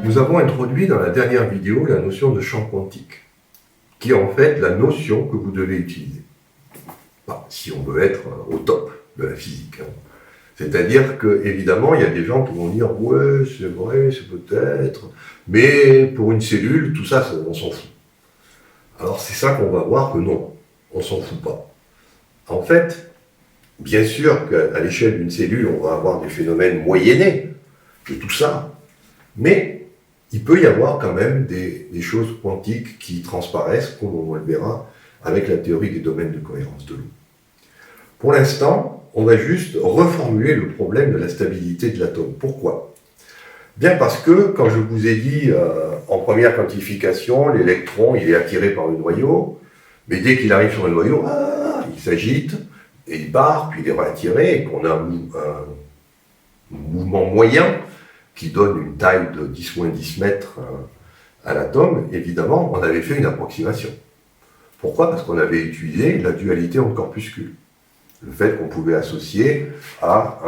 Nous avons introduit dans la dernière vidéo la notion de champ quantique, qui est en fait la notion que vous devez utiliser. Si on veut être au top de la physique. C'est-à-dire que, évidemment, il y a des gens qui vont dire « Ouais, c'est vrai, c'est peut-être, mais pour une cellule, tout ça, on s'en fout. » Alors c'est ça qu'on va voir que non, on s'en fout pas. En fait, bien sûr qu'à l'échelle d'une cellule, on va avoir des phénomènes moyennés de tout ça, mais il peut y avoir quand même des choses quantiques qui transparaissent, comme on le verra, avec la théorie des domaines de cohérence de l'eau. Pour l'instant, on va juste reformuler le problème de la stabilité de l'atome. Pourquoi ? Bien parce que, quand je vous ai dit en première quantification, l'électron il est attiré par le noyau, mais dès qu'il arrive sur le noyau, il s'agite, et il part, puis il est réattiré, et qu'on a un mouvement moyen qui donne une taille de 10-10 mètres à l'atome. Évidemment, on avait fait une approximation. Pourquoi ? Parce qu'on avait utilisé la dualité en corpuscule. Le fait qu'on pouvait associer à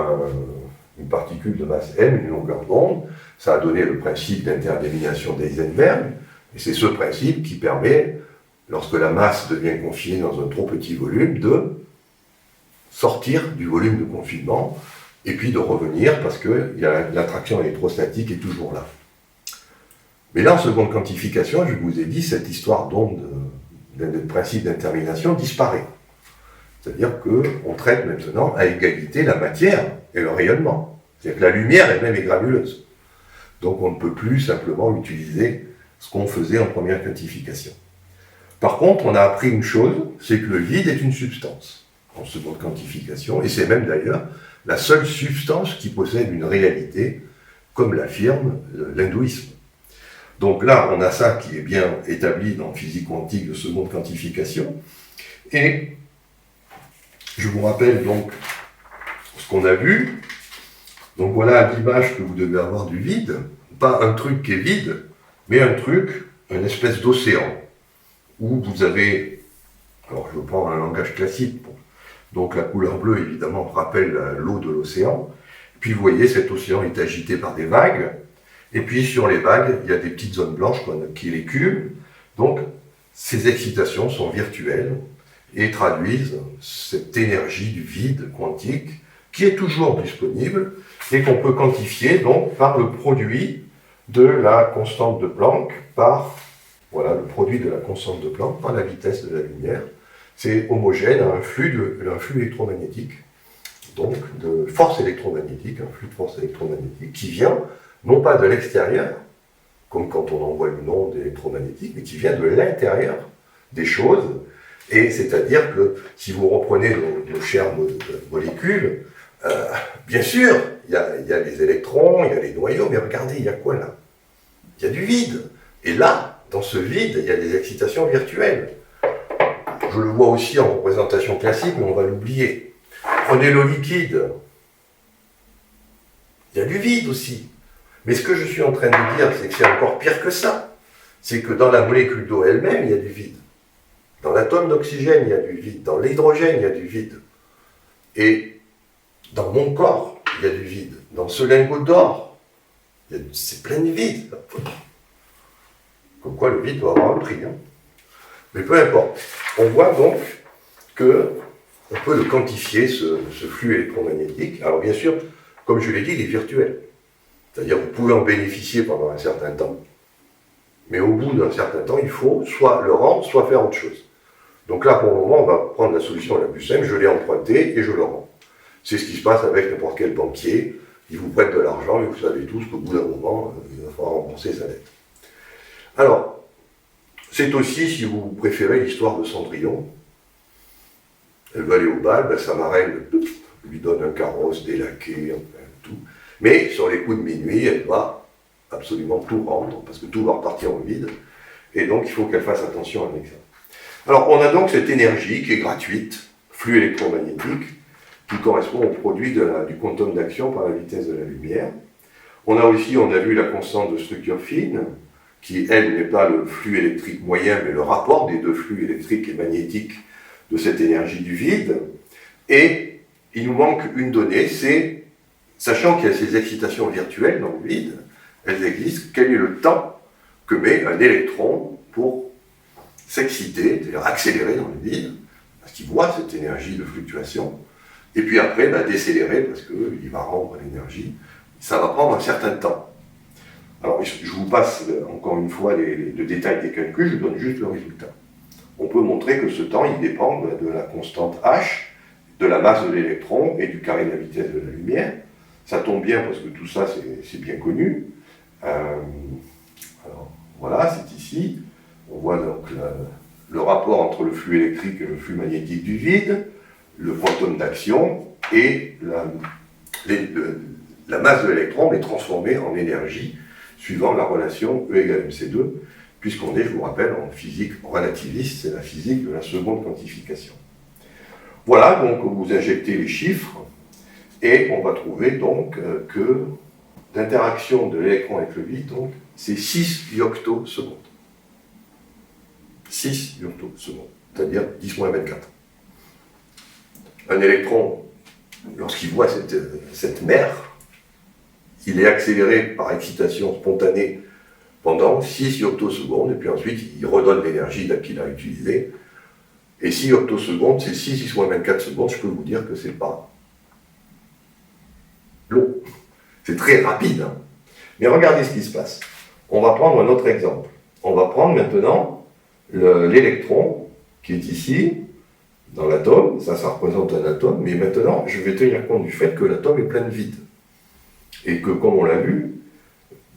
une particule de masse m, une longueur d'onde, ça a donné le principe d'interdémination d'Heisenberg, et c'est ce principe qui permet, lorsque la masse devient confinée dans un trop petit volume, de sortir du volume de confinement, et puis de revenir, parce que l'attraction électrostatique est toujours là. Mais là, en seconde quantification, je vous ai dit, cette histoire d'onde, de principe d'interdémination disparaît. C'est-à-dire qu'on traite maintenant à égalité la matière et le rayonnement. C'est-à-dire que la lumière elle-même est granuleuse. Donc on ne peut plus simplement utiliser ce qu'on faisait en première quantification. Par contre, on a appris une chose, c'est que le vide est une substance en seconde quantification, et c'est même d'ailleurs la seule substance qui possède une réalité, comme l'affirme l'hindouisme. Donc là, on a ça qui est bien établi dans physique quantique de seconde quantification, et je vous rappelle donc ce qu'on a vu. Donc voilà l'image que vous devez avoir du vide. Pas un truc qui est vide, mais un truc, une espèce d'océan, où vous avez, alors je prends un langage classique, donc la couleur bleue évidemment rappelle l'eau de l'océan, puis vous voyez cet océan est agité par des vagues, et puis sur les vagues, il y a des petites zones blanches qui les cumulent, donc ces excitations sont virtuelles, et traduisent cette énergie du vide quantique qui est toujours disponible et qu'on peut quantifier donc par le produit de la constante de Planck par la vitesse de la lumière. C'est homogène à un flux électromagnétique, donc de force électromagnétique, un flux de force électromagnétique qui vient non pas de l'extérieur, comme quand on envoie une onde électromagnétique, mais qui vient de l'intérieur des choses. Et c'est-à-dire que si vous reprenez nos chères molécules, bien sûr, il y a les électrons, il y a les noyaux, mais regardez, il y a quoi là ? Il y a du vide. Et là, dans ce vide, il y a des excitations virtuelles. Je le vois aussi en représentation classique, mais on va l'oublier. Prenez l'eau liquide. Il y a du vide aussi. Mais ce que je suis en train de dire, c'est que c'est encore pire que ça. C'est que dans la molécule d'eau elle-même, il y a du vide. Dans l'atome d'oxygène, il y a du vide. Dans l'hydrogène, il y a du vide. Et dans mon corps, il y a du vide. Dans ce lingot d'or, c'est plein de vide. Comme quoi, le vide doit avoir un prix. Mais peu importe. On voit donc qu'on peut le quantifier, ce flux électromagnétique. Alors bien sûr, comme je l'ai dit, il est virtuel. C'est-à-dire que vous pouvez en bénéficier pendant un certain temps. Mais au bout d'un certain temps, il faut soit le rendre, soit faire autre chose. Donc là, pour le moment, on va prendre la solution la plus simple, je l'ai emprunté et je le rends. C'est ce qui se passe avec n'importe quel banquier. Il vous prête de l'argent et vous savez tous qu'au bout d'un moment, il va falloir rembourser sa dette. Alors, c'est aussi, si vous préférez, l'histoire de Cendrillon. Elle va aller au bal, sa marraine lui donne un carrosse délaqué, tout. Mais sur les coups de minuit, elle va absolument tout rendre, parce que tout va repartir au vide. Et donc, il faut qu'elle fasse attention avec ça. Alors, on a donc cette énergie qui est gratuite, flux électromagnétique, qui correspond au produit du quantum d'action par la vitesse de la lumière. On a vu la constante de structure fine, qui, elle, n'est pas le flux électrique moyen, mais le rapport des deux flux électriques et magnétiques de cette énergie du vide. Et il nous manque une donnée, c'est, sachant qu'il y a ces excitations virtuelles dans le vide, elles existent, quel est le temps que met un électron pour s'exciter, c'est-à-dire accélérer dans le vide, parce qu'il voit cette énergie de fluctuation, et puis après décélérer parce qu'il va rendre l'énergie. Ça va prendre un certain temps. Alors je vous passe encore une fois le détail des calculs, je vous donne juste le résultat. On peut montrer que ce temps, il dépend de la constante h, de la masse de l'électron et du carré de la vitesse de la lumière. Ça tombe bien parce que tout ça, c'est bien connu. Alors, voilà, c'est ici. On voit donc le rapport entre le flux électrique et le flux magnétique du vide, le quantum d'action et la masse de l'électron est transformée en énergie suivant la relation E égale mc2, puisqu'on est, je vous rappelle, en physique relativiste, c'est la physique de la seconde quantification. Voilà, donc vous injectez les chiffres, et on va trouver donc que l'interaction de l'électron avec le vide, donc, c'est 6 yoctosecondes. 6 yoctosecondes, c'est-à-dire 10-24. Un électron, lorsqu'il voit cette mer, il est accéléré par excitation spontanée pendant 6 yoctosecondes, et puis ensuite il redonne l'énergie qu'il a utilisée. Et 6 yoctosecondes, c'est 6 x 24 secondes, je peux vous dire que c'est pas long. C'est très rapide. Hein. Mais regardez ce qui se passe. On va prendre un autre exemple. On va prendre maintenant l'électron qui est ici, dans l'atome. Ça représente un atome. Mais maintenant, je vais tenir compte du fait que l'atome est plein de vide. Et que, comme on l'a vu,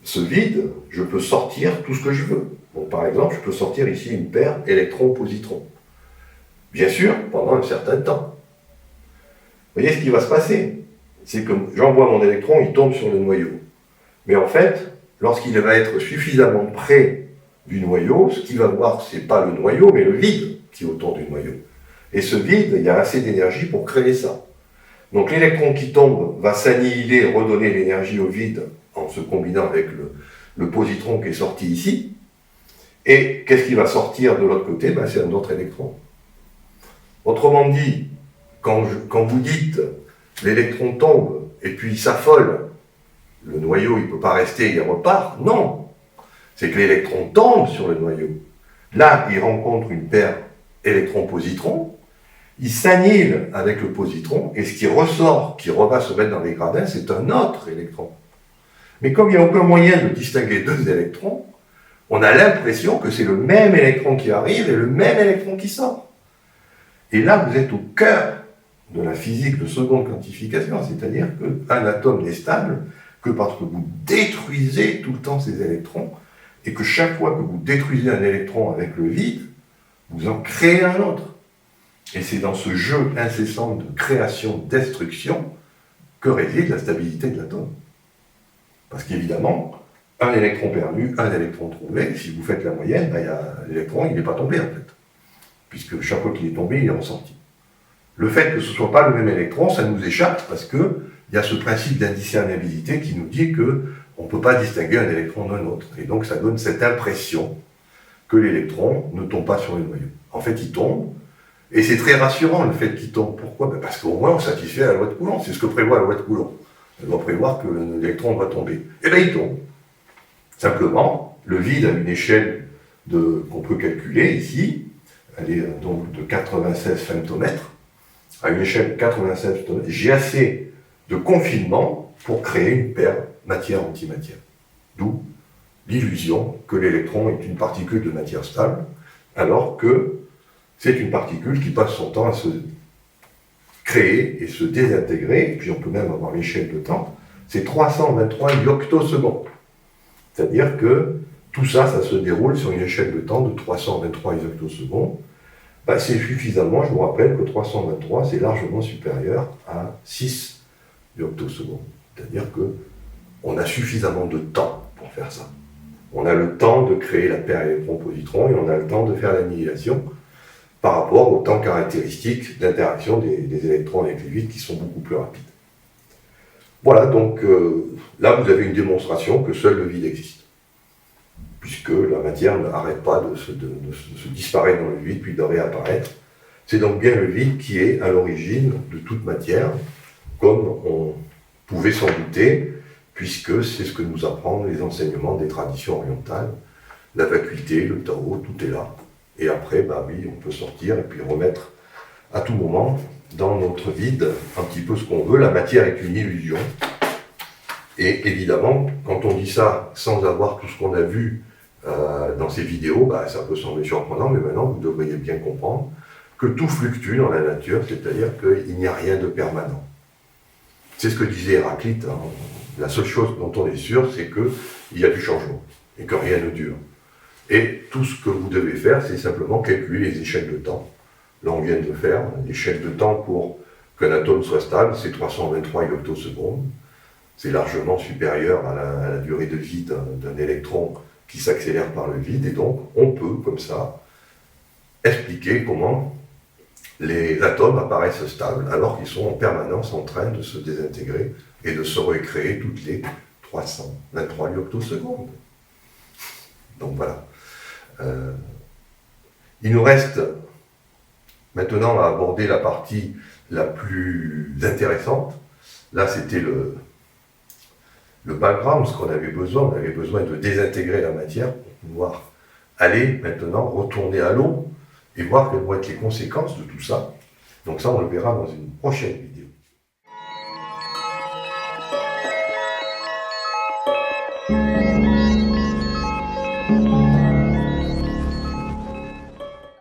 ce vide, je peux sortir tout ce que je veux. Donc, par exemple, je peux sortir ici une paire électron-positron. Bien sûr, pendant un certain temps. Vous voyez ce qui va se passer? C'est que j'envoie mon électron, il tombe sur le noyau. Mais en fait, lorsqu'il va être suffisamment près du noyau, ce qu'il va voir, ce n'est pas le noyau, mais le vide qui est autour du noyau. Et ce vide, il y a assez d'énergie pour créer ça. Donc l'électron qui tombe va s'annihiler, redonner l'énergie au vide en se combinant avec le positron qui est sorti ici. Et qu'est-ce qui va sortir de l'autre côté? C'est un autre électron. Autrement dit, quand vous dites l'électron tombe et puis il s'affole, le noyau il ne peut pas rester, il repart, non. C'est que l'électron tombe sur le noyau. Là, il rencontre une paire électron-positron, il s'annihile avec le positron, et ce qui ressort, qui va se mettre dans les gradins, c'est un autre électron. Mais comme il n'y a aucun moyen de distinguer deux électrons, on a l'impression que c'est le même électron qui arrive et le même électron qui sort. Et là, vous êtes au cœur de la physique de seconde quantification, c'est-à-dire qu'un atome n'est stable que parce que vous détruisez tout le temps ces électrons, et que chaque fois que vous détruisez un électron avec le vide, vous en créez un autre. Et c'est dans ce jeu incessant de création-destruction que réside la stabilité de l'atome. Parce qu'évidemment, un électron perdu, un électron trouvé, si vous faites la moyenne, l'électron, il n'est pas tombé en fait. Puisque chaque fois qu'il est tombé, il est ressorti. Le fait que ce ne soit pas le même électron, ça nous échappe parce qu'il y a ce principe d'indiscernabilité qui nous dit qu'on ne peut pas distinguer un électron d'un autre. Et donc ça donne cette impression que l'électron ne tombe pas sur le noyau. En fait, il tombe, et c'est très rassurant le fait qu'il tombe. Pourquoi? Parce qu'au moins on satisfait la loi de Coulomb. C'est ce que prévoit la loi de Coulomb. Elle doit prévoir que l'électron va tomber. Et bien il tombe. Simplement, le vide a une échelle qu'on peut calculer ici. Elle est donc de 96 femtomètres. À une échelle de 96 femtomètres, j'ai assez de confinement pour créer une paire matière-antimatière. D'où l'illusion que l'électron est une particule de matière stable, alors que c'est une particule qui passe son temps à se créer et se désintégrer, et puis on peut même avoir l'échelle de temps, c'est 323 yoctosecondes. C'est-à-dire que tout ça, ça se déroule sur une échelle de temps de 323 yoctosecondes. C'est suffisamment, je vous rappelle que 323, c'est largement supérieur à 6 yoctosecondes. C'est-à-dire qu'on a suffisamment de temps pour faire ça. On a le temps de créer la paire électron-positron et on a le temps de faire l'annihilation par rapport au temps caractéristique d'interaction des électrons avec les vides qui sont beaucoup plus rapides. Voilà, donc là vous avez une démonstration que seul le vide existe. Puisque la matière n'arrête pas de se disparaître dans le vide puis de réapparaître. C'est donc bien le vide qui est à l'origine de toute matière, comme on pouvait s'en douter, puisque c'est ce que nous apprennent les enseignements des traditions orientales. La vacuité, le Tao, tout est là. Et après, bah oui, on peut sortir et puis remettre à tout moment dans notre vide un petit peu ce qu'on veut. La matière est une illusion. Et évidemment, quand on dit ça sans avoir tout ce qu'on a vu dans ces vidéos, bah, ça peut sembler surprenant, mais maintenant vous devriez bien comprendre que tout fluctue dans la nature, c'est-à-dire qu'il n'y a rien de permanent. C'est ce que disait Héraclite. Hein. La seule chose dont on est sûr, c'est qu'il y a du changement et que rien ne dure. Et tout ce que vous devez faire, c'est simplement calculer les échelles de temps. Là, on vient de le faire. L'échelle de temps pour qu'un atome soit stable, c'est 323 yoctosecondes. C'est largement supérieur à la durée de vie d'un électron qui s'accélère par le vide. Et donc, on peut, comme ça, expliquer comment les atomes apparaissent stables alors qu'ils sont en permanence en train de se désintégrer et de se recréer toutes les 323 yoctosecondes. Donc voilà. Il nous reste maintenant à aborder la partie la plus intéressante. Là, c'était le background, ce qu'on avait besoin. On avait besoin de désintégrer la matière pour pouvoir aller maintenant retourner à l'eau et voir quelles vont être les conséquences de tout ça. Donc ça, on le verra dans une prochaine vidéo.